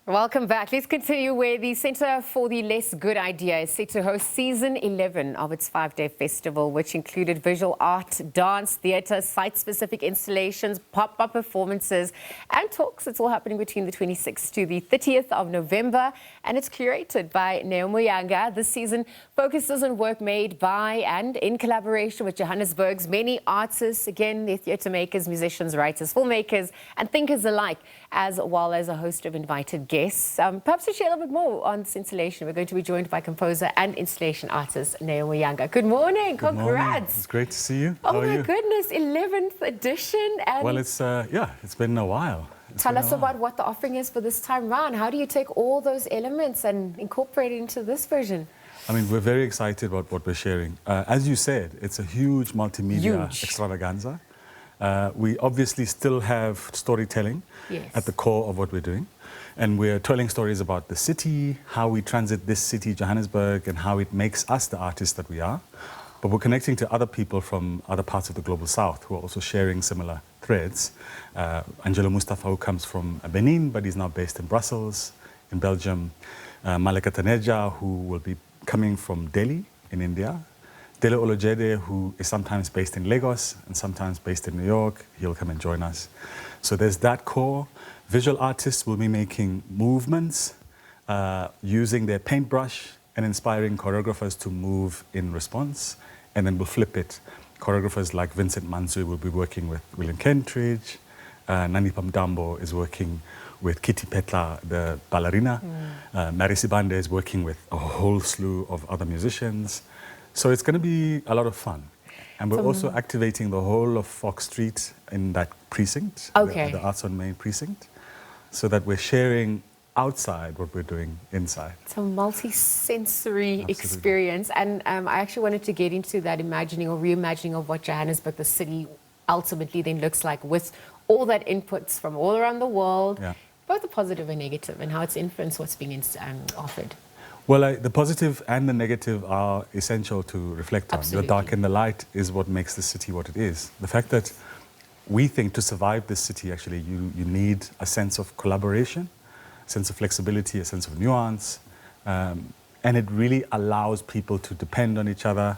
Welcome back. Let's continue where the Centre for the Less Good Idea is set to host season 11 of its 5-day festival, which included visual art, dance, theatre, site-specific installations, pop-up performances and talks. It's all happening between the 26th to the 30th of November, and it's curated by Neo Muyanga. This season focuses on work made by and in collaboration with Johannesburg's many artists, again, their theatre makers, musicians, writers, filmmakers and thinkers alike, as well as a host of invited guests. Perhaps to share a little bit more on this installation, we're going to be joined by composer and installation artist Neo Muyanga. Good morning. Good Congrats. morning. It's great to see you. Oh my goodness, 11th edition. And well, it's been a while. Tell us about what the offering is for this time round. How do you take all those elements and incorporate it into this version? I mean, we're very excited about what we're sharing. As you said, it's a huge multimedia extravaganza. We obviously still have storytelling at the core of what we're doing. And we're telling stories about the city, how we transit this city, Johannesburg, and how it makes us the artists that we are. But we're connecting to other people from other parts of the global south who are also sharing similar threads. Angelo Mustafa, who comes from Benin, but he's now based in Brussels, in Belgium. Malika Taneja, who will be coming from Delhi in India. Dele Olojede, who is sometimes based in Lagos and sometimes based in New York. He'll come and join us. So there's that core. Visual artists will be making movements, using their paintbrush and inspiring choreographers to move in response. And then we'll flip it. Choreographers like Vincent Manzui will be working with William Kentridge. Nani Pamdambo is working with Kitty Petla, the ballerina. Mary Sibande is working with a whole slew of other musicians. So it's going to be a lot of fun. And we're also activating the whole of Fox Street in that precinct, the Arts on Main precinct, so that we're sharing outside what we're doing inside. It's a multi-sensory experience. And I actually wanted to get into that imagining or reimagining of what Johannesburg, the city, ultimately then looks like with all that inputs from all around the world, both the positive and negative, and how it's influenced what's being offered. Well, the positive and the negative are essential to reflect on. The dark and the light is what makes the city what it is. The fact that we think to survive this city, actually, you need a sense of collaboration, a sense of flexibility, a sense of nuance. And it really allows people to depend on each other,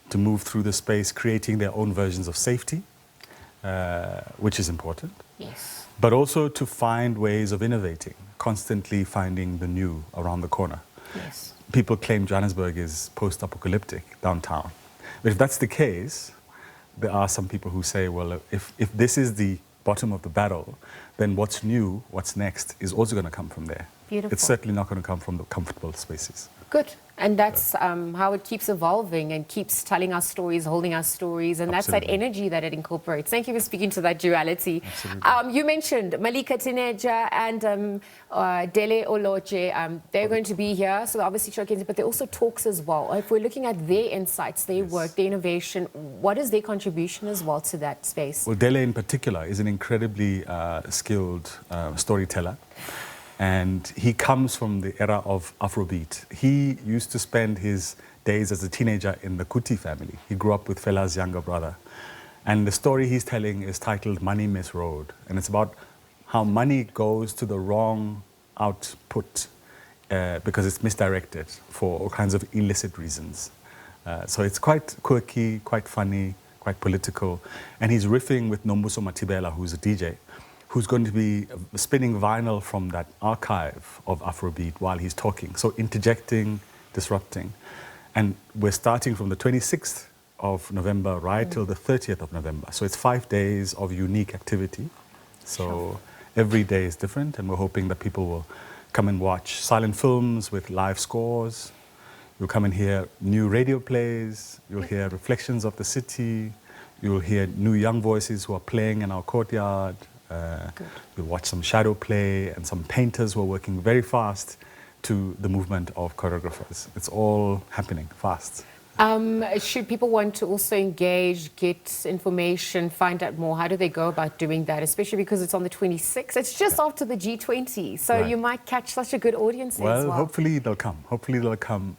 to move through the space, creating their own versions of safety, which is important. Yes. But also to find ways of innovating, constantly finding the new around the corner. Yes. People claim Johannesburg is post-apocalyptic downtown. But if that's the case, there are some people who say, well, if this is the bottom of the barrel, then what's new, what's next, is also going to come from there. Beautiful. It's certainly not going to come from the comfortable spaces. Good. And that's how it keeps evolving and keeps telling our stories, holding our stories. And that's that energy that it incorporates. Thank you for speaking to that duality. You mentioned Malika Taneja and Dele Oloje. They're going to be here, so obviously showcasing, but they also talks as well. If we're looking at their insights, their work, their innovation, what is their contribution as well to that space? Well, Dele in particular is an incredibly skilled storyteller. And he comes from the era of Afrobeat. He used to spend his days as a teenager in the Kuti family. He grew up with Fela's younger brother. And the story he's telling is titled Money Miss Road. And it's about how money goes to the wrong output because it's misdirected for all kinds of illicit reasons. So it's quite quirky, quite funny, quite political. And he's riffing with Nombuso Matibela, who's a DJ, who's going to be spinning vinyl from that archive of Afrobeat while he's talking. So interjecting, disrupting. And we're starting from the 26th of November right till the 30th of November. So it's 5 days of unique activity. So every day is different, and we're hoping that people will come and watch silent films with live scores. You'll come and hear new radio plays. You'll hear reflections of the city. You'll hear new young voices who are playing in our courtyard. You'll watch some shadow play and some painters who are working very fast to the movement of choreographers. It's all happening fast. Should people want to also engage, get information, find out more, how do they go about doing that? Especially because it's on the 26th. It's just after the G20, so you might catch such a good audience as well. Well, hopefully they'll come. Hopefully they'll come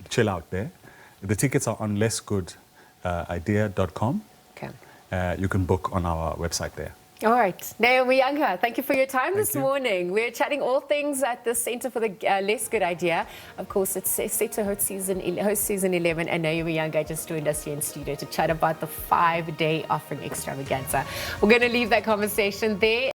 chill out there. The tickets are on lessgoodidea.com. You can book on our website there. All right. Neo Muyanga, thank you for your time this morning. We're chatting all things at the Center for the Less Good Idea. Of course, it's set to host season 11, and Neo Muyanga just joined us here in studio to chat about the 5-day offering extravaganza. We're going to leave that conversation there.